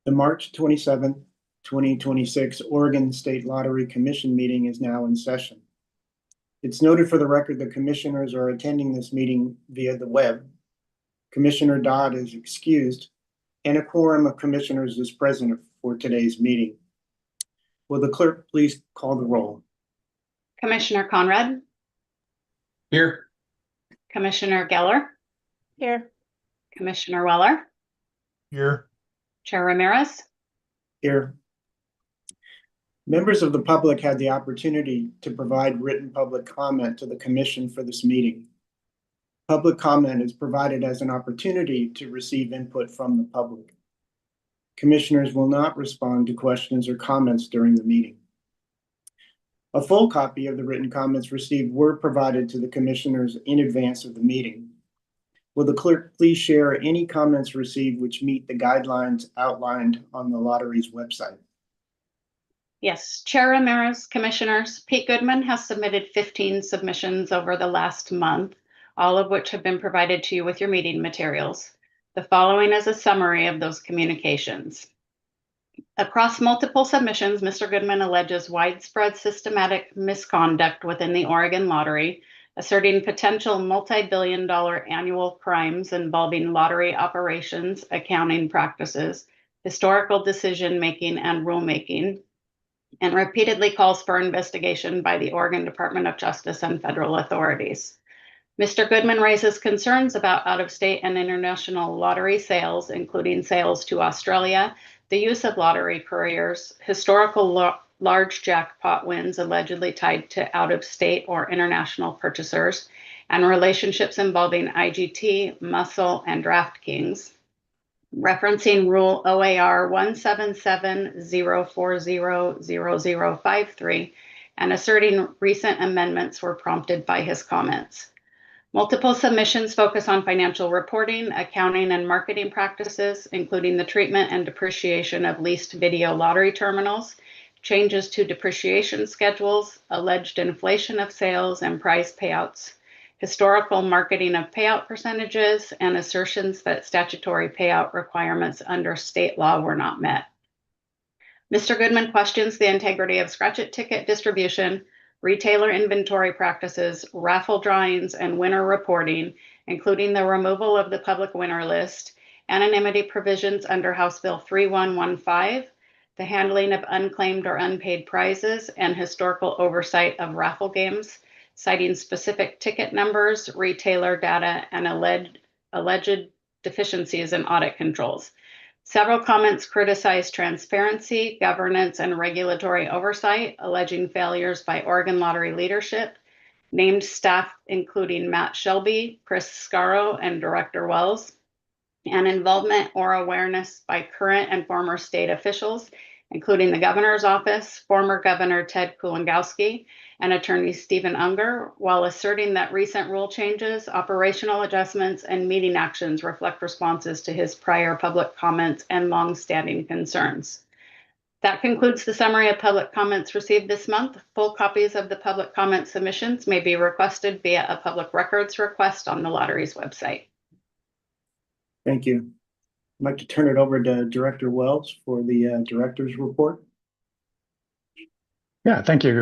The March 27th, 2026 Oregon State Lottery Commission meeting is now in session. It's noted for the record that commissioners are attending this meeting via the web. Commissioner Dodd is excused, and a quorum of commissioners is present for today's meeting. Will the clerk please call the roll? Commissioner Conrad? Here. Commissioner Geller? Here. Commissioner Weller? Here. Chair Ramirez? Here. Members of the public had the opportunity to provide written public comment to the commission for this meeting. Public comment is provided as an opportunity to receive input from the public. Commissioners will not respond to questions or comments during the meeting. A full copy of the written comments received were provided to the commissioners in advance of the meeting. Will the clerk please share any comments received which meet the guidelines outlined on the lottery's website? Yes, Chair Ramirez, Commissioners, Pete Goodman has submitted 15 submissions over the last month, all of which have been provided to you with your meeting materials. The following is a summary of those communications. Across multiple submissions, Mr. Goodman alleges widespread systematic misconduct within the Oregon Lottery, asserting potential multi-billion-dollar annual crimes involving lottery operations, accounting practices, historical decision-making, and rulemaking, and repeatedly calls for investigation by the Oregon Department of Justice and federal authorities. Mr. Goodman raises concerns about out-of-state and international lottery sales, including sales to Australia, the use of lottery couriers, historical large jackpot wins allegedly tied to out-of-state or international purchasers, and relationships involving IGT, Muscle, and DraftKings. Referencing Rule OAR 177-040-0053 and asserting recent amendments were prompted by his comments. Multiple submissions focus on financial reporting, accounting, and marketing practices, including the treatment and depreciation of leased video lottery terminals, changes to depreciation schedules, alleged inflation of sales and prize payouts, historical marketing of payout percentages, and assertions that statutory payout requirements under state law were not met. Mr. Goodman questions the integrity of scratch-it ticket distribution, retailer inventory practices, raffle drawings, and winner reporting, including the removal of the public winner list, anonymity provisions under House Bill 3115, the handling of unclaimed or unpaid prizes, and historical oversight of raffle games, citing specific ticket numbers, retailer data, and alleged deficiencies in audit controls. Several comments criticize transparency, governance, and regulatory oversight, alleging failures by Oregon Lottery leadership, named staff including Matt Shelby, Chris Scaro, and Director Wells, and involvement or awareness by current and former state officials, including the governor's office, former Governor Ted Kulongowski, and attorney Stephen Unger, while asserting that recent rule changes, operational adjustments, and meeting actions reflect responses to his prior public comments and longstanding concerns. That concludes the summary of public comments received this month. Full copies of the public comment submissions may be requested via a public records request on the lottery's website. Thank you. I'd like to turn it over to Director Wells for the director's report. Yeah, thank you,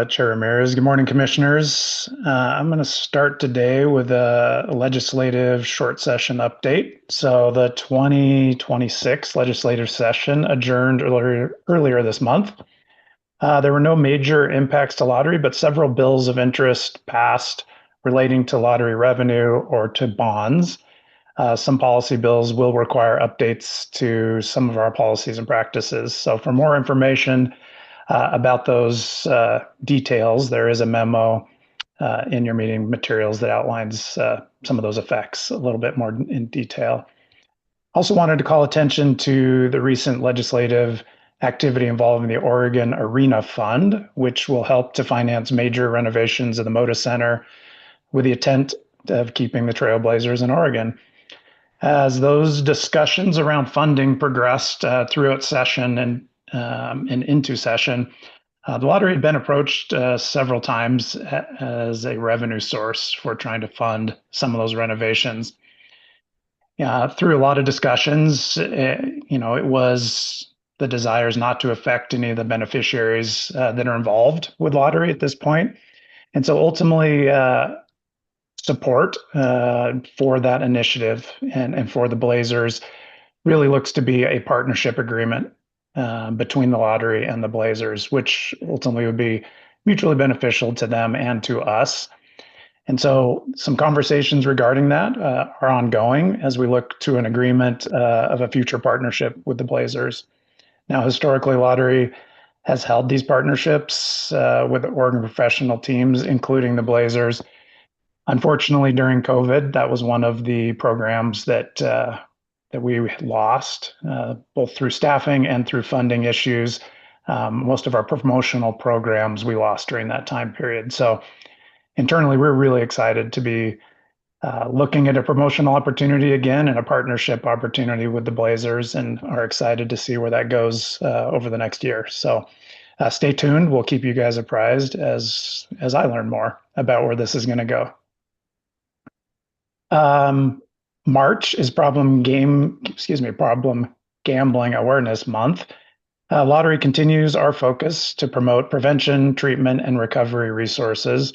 Chair Ramirez. Good morning, commissioners. I'm going to start today with a legislative short session update. So the 2026 legislative session adjourned earlier this month. There were no major impacts to lottery, but several bills of interest passed relating to lottery revenue or to bonds. Some policy bills will require updates to some of our policies and practices. So for more information about those details, there is a memo in your meeting materials that outlines some of those effects a little bit more in detail. Also wanted to call attention to the recent legislative activity involving the Oregon Arena Fund, which will help to finance major renovations of the Moda Center with the intent of keeping the Trailblazers in Oregon. As those discussions around funding progressed throughout session and into session, the lottery had been approached several times as a revenue source for trying to fund some of those renovations. Through a lot of discussions, it was the desires not to affect any of the beneficiaries that are involved with lottery at this point. And so ultimately, support for that initiative and for the Blazers really looks to be a partnership agreement between the lottery and the Blazers, which ultimately would be mutually beneficial to them and to us. And so some conversations regarding that are ongoing as we look to an agreement of a future partnership with the Blazers. Now, historically, lottery has held these partnerships with Oregon professional teams, including the Blazers. Unfortunately, during COVID, that was one of the programs that we lost, both through staffing and through funding issues. Most of our promotional programs we lost during that time period. So internally, we're really excited to be looking at a promotional opportunity again and a partnership opportunity with the Blazers, and are excited to see where that goes over the next year. So stay tuned. We'll keep you guys apprised as I learn more about where this is going to go. March is Problem Gambling Awareness Month. Lottery continues our focus to promote prevention, treatment, and recovery resources.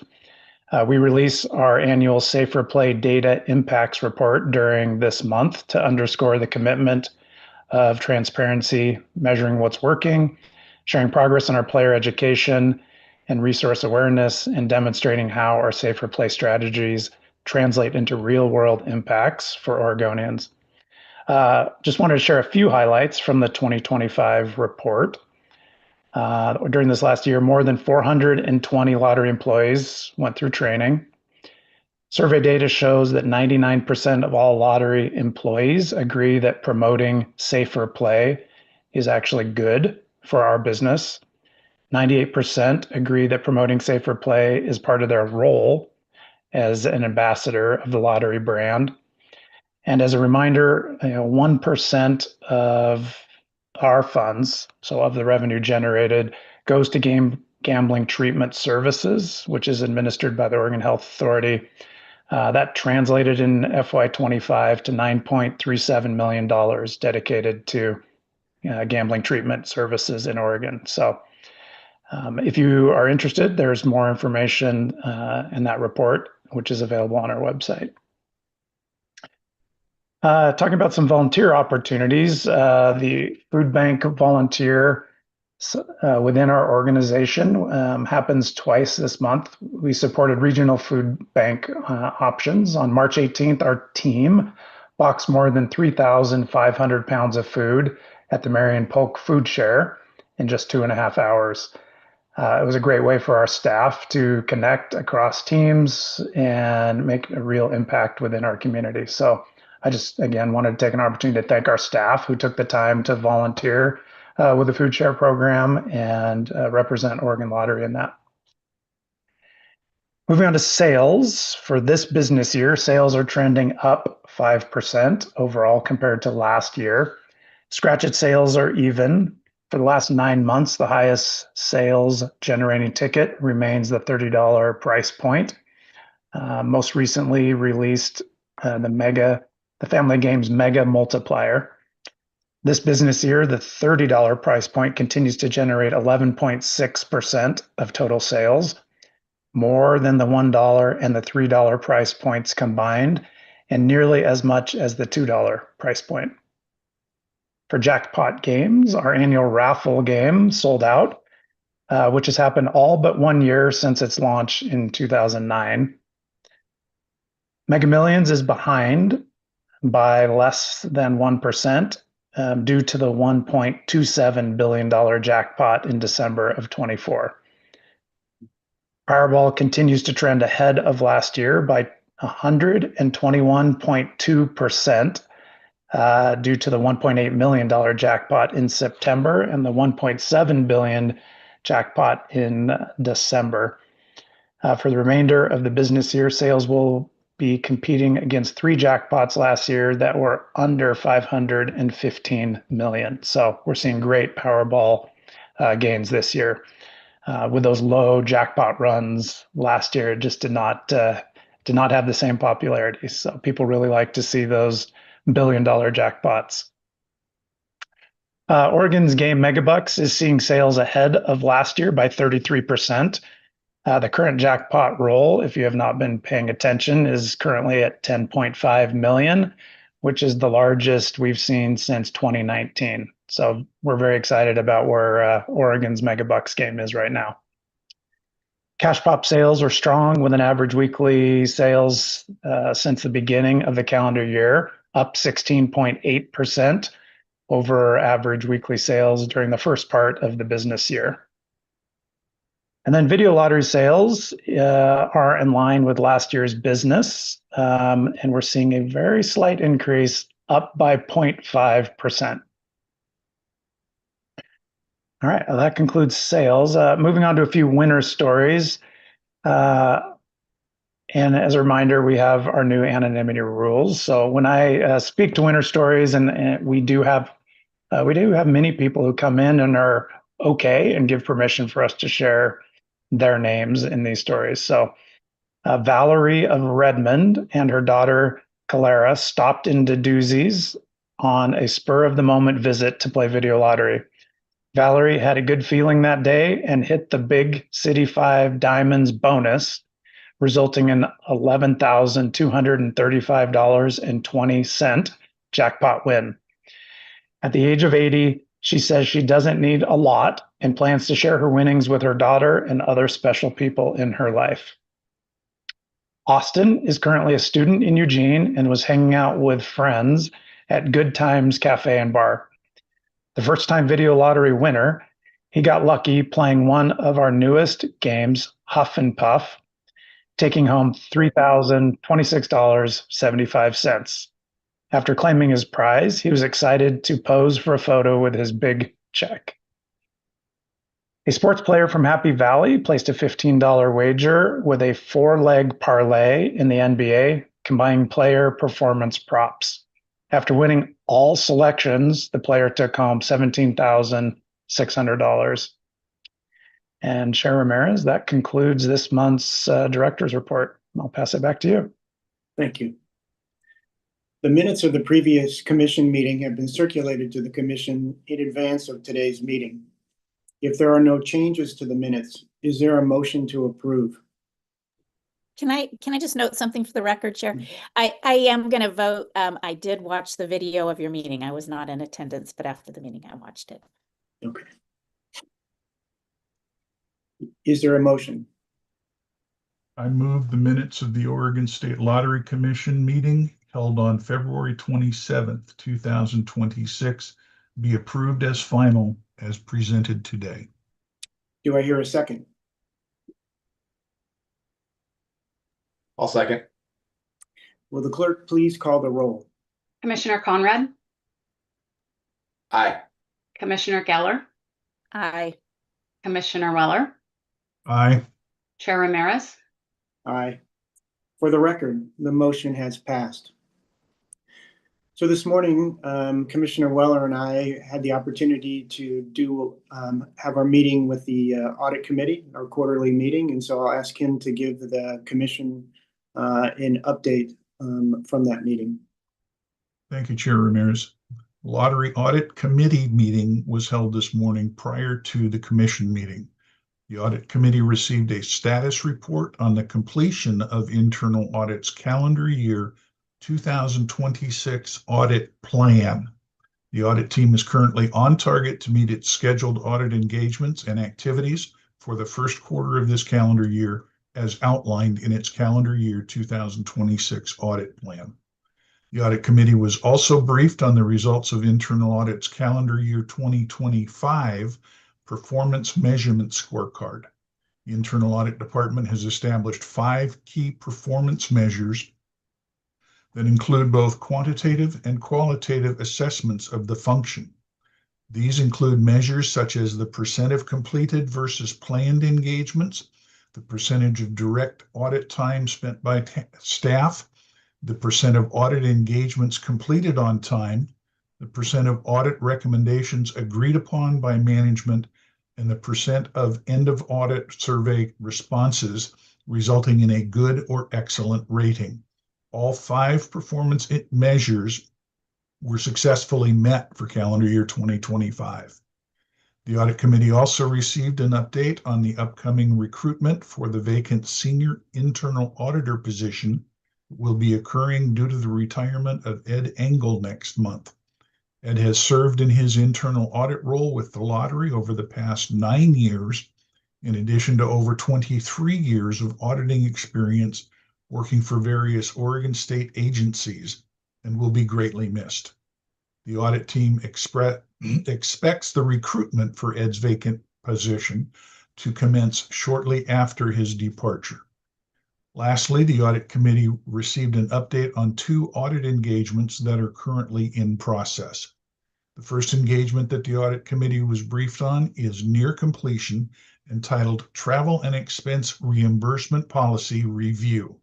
We release our annual Safer Play Data Impacts Report during this month to underscore the commitment of transparency, measuring what's working, sharing progress in our player education and resource awareness, and demonstrating how our Safer Play strategies translate into real-world impacts for Oregonians. Just wanted to share a few highlights from the 2025 report. During this last year, more than 420 lottery employees went through training. Survey data shows that 99% of all lottery employees agree that promoting safer play is actually good for our business. 98% agree that promoting safer play is part of their role as an ambassador of the lottery brand. And as a reminder, 1% of our funds, so of the revenue generated, goes to gambling treatment services, which is administered by the Oregon Health Authority. That translated in FY25 to $9.37 million dedicated to gambling treatment services in Oregon. So if you are interested, there's more information in that report, which is available on our website. Talking about some volunteer opportunities, the food bank volunteer within our organization happens twice this month. We supported regional food bank options. On March 18th, our team boxed more than 3,500 pounds of food at the Marion Polk Food Share in just 2.5 hours. It was a great way for our staff to connect across teams and make a real impact within our community. So I just, again, wanted to take an opportunity to thank our staff who took the time to volunteer with the Food Share program and represent Oregon Lottery in that. Moving on to sales. For this business year, sales are trending up 5% overall compared to last year. Scratch It sales are even. For the last 9 months, the highest sales generating ticket remains the $30 price point. Most recently released the Family Games Mega Multiplier. This business year, the $30 price point continues to generate 11.6% of total sales, more than the $1 and the $3 price points combined, and nearly as much as the $2 price point. For Jackpot Games, our annual raffle game sold out, which has happened all but 1 year since its launch in 2009. Mega Millions is behind by less than 1% due to the $1.27 billion jackpot in December of 24. Powerball continues to trend ahead of last year by 121.2%. Due to the $1.8 million jackpot in September and the $1.7 billion jackpot in December. For the remainder of the business year, sales will be competing against 3 jackpots last year that were under $515 million. So we're seeing great Powerball gains this year. With those low jackpot runs last year, it just did not have the same popularity. So people really like to see those $1 billion jackpots. Oregon's game Megabucks is seeing sales ahead of last year by 33%. The current jackpot roll, if you have not been paying attention, is currently at 10.5 million, which is the largest we've seen since 2019. So we're very excited about where Oregon's Megabucks game is right now. Cash pop sales are strong with an average weekly sales since the beginning of the calendar year, up 16.8% over average weekly sales during the first part of the business year. And then video lottery sales are in line with last year's business, and we're seeing a very slight increase, up by 0.5%. All right, that concludes sales. Moving on to a few winner stories. And as a reminder, we have our new anonymity rules. So when I speak to winner stories, and we do have many people who come in and are okay and give permission for us to share their names in these stories. So Valerie of Redmond and her daughter Calara stopped into Doozy's on a spur of the moment visit to play video lottery. Valerie had a good feeling that day and hit the big City 5 Diamonds bonus, resulting in $11,235.20 jackpot win. At the age of 80, she says she doesn't need a lot and plans to share her winnings with her daughter and other special people in her life. Austin is currently a student in Eugene and was hanging out with friends at Good Times Cafe and Bar. The first-time video lottery winner, he got lucky playing one of our newest games, Huff and Puff, taking home $3,026.75. After claiming his prize, he was excited to pose for a photo with his big check. A sports player from Happy Valley placed a $15 wager with a 4-leg parlay in the NBA, combining player performance props. After winning all selections, the player took home $17,600. And Chair Ramirez, that concludes this month's director's report. I'll pass it back to you. Thank you. The minutes of the previous commission meeting have been circulated to the commission in advance of today's meeting. If there are no changes to the minutes, is there a motion to approve? Can I just note something for the record, Chair? I am going to vote. I did watch the video of your meeting. I was not in attendance, but after the meeting, I watched it. Okay. Is there a motion? I move the minutes of the Oregon State Lottery Commission meeting held on February 27th, 2026, be approved as final as presented today. Do I hear a second? I'll second. Will the clerk please call the roll? Commissioner Conrad, Aye. Commissioner Geller, Aye. Commissioner Weller, Aye. Chair Ramirez. Aye. For the record, the motion has passed. So this morning, Commissioner Weller and I had the opportunity to have our meeting with the audit committee, our quarterly meeting. And so I'll ask him to give the commission an update from that meeting. Thank you, Chair Ramirez. Lottery Audit Committee meeting was held this morning prior to the commission meeting. The audit committee received a status report on the completion of internal audit's calendar year 2026 audit plan. The audit team is currently on target to meet its scheduled audit engagements and activities for the first quarter of this calendar year as outlined in its calendar year 2026 audit plan. The audit committee was also briefed on the results of internal audit's calendar year 2025 performance measurement scorecard. The internal audit department has established 5 key performance measures that include both quantitative and qualitative assessments of the function. These include measures such as the percent of completed versus planned engagements, the percentage of direct audit time spent by staff, the percent of audit engagements completed on time, the percent of audit recommendations agreed upon by management, and the percent of end of audit survey responses resulting in a good or excellent rating. All 5 performance measures were successfully met for calendar year 2025. The Audit Committee also received an update on the upcoming recruitment for the vacant senior internal auditor position that will be occurring due to the retirement of Ed Engel next month. Ed has served in his internal audit role with the lottery over the past 9 years, in addition to over 23 years of auditing experience working for various Oregon state agencies, and will be greatly missed. The audit team expects the recruitment for Ed's vacant position to commence shortly after his departure. Lastly, the Audit Committee received an update on 2 audit engagements that are currently in process. The first engagement that the Audit Committee was briefed on is near completion, entitled Travel and Expense Reimbursement Policy Review.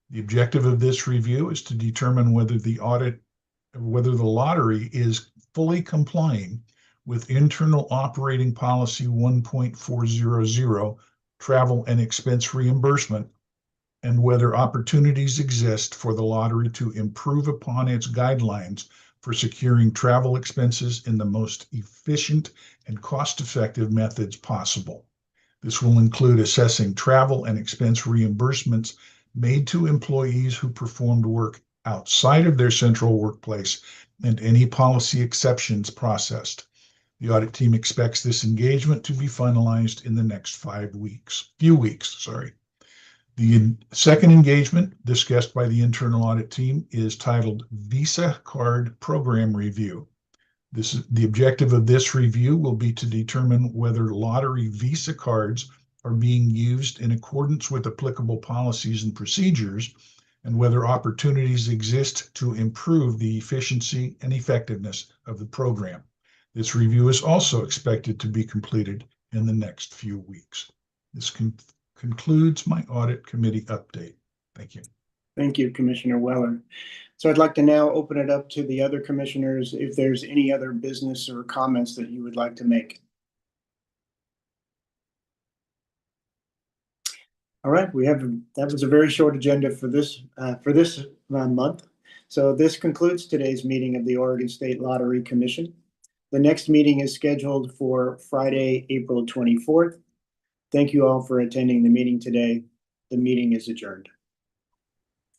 The objective of this review is to determine whether the lottery is fully complying with Internal Operating Policy 1.400, Travel and Expense Reimbursement, and whether opportunities exist for the lottery to improve upon its guidelines for securing travel expenses in the most efficient and cost-effective methods possible. This will include assessing travel and expense reimbursements made to employees who performed work outside of their central workplace and any policy exceptions processed. The audit team expects this engagement to be finalized in the next few weeks. The second engagement discussed by the internal audit team is titled Visa Card Program Review. The objective of this review will be to determine whether lottery Visa cards are being used in accordance with applicable policies and procedures, and whether opportunities exist to improve the efficiency and effectiveness of the program. This review is also expected to be completed in the next few weeks. This concludes my Audit Committee update. Thank you. Thank you, Commissioner Weller. So I'd like to now open it up to the other commissioners if there's any other business or comments that you would like to make. All right, that was a very short agenda for this month. So this concludes today's meeting of the Oregon State Lottery Commission. The next meeting is scheduled for Friday, April 24th. Thank you all for attending the meeting today. The meeting is adjourned.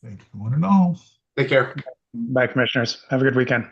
Thank you, one and all. Take care. Bye, commissioners. Have a good weekend.